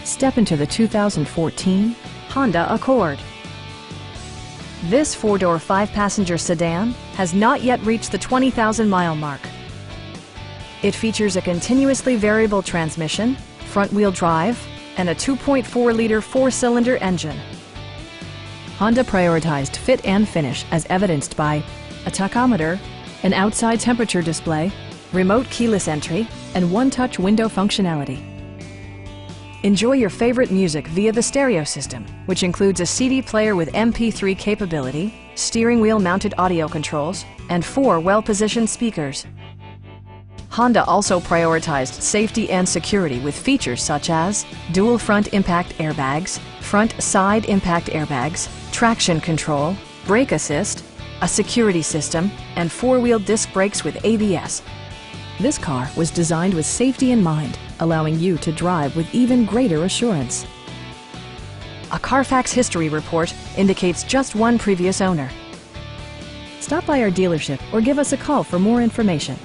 Step into the 2014 Honda Accord. This four-door, five-passenger sedan has not yet reached the 20,000-mile mark. It features a continuously variable transmission, front-wheel drive, and a 2.4-liter four-cylinder engine. Honda prioritized fit and finish as evidenced by a tachometer, an outside temperature display, remote keyless entry, and one-touch window functionality. Enjoy your favorite music via the stereo system, which includes a CD player with MP3 capability, steering wheel mounted audio controls, and 4 well-positioned speakers. Honda also prioritized safety and security with features such as dual front impact airbags, front side impact airbags, traction control, brake assist, a security system, and 4-wheel disc brakes with ABS. This car was designed with safety in mind, allowing you to drive with even greater assurance. A Carfax history report indicates just one previous owner. Stop by our dealership or give us a call for more information.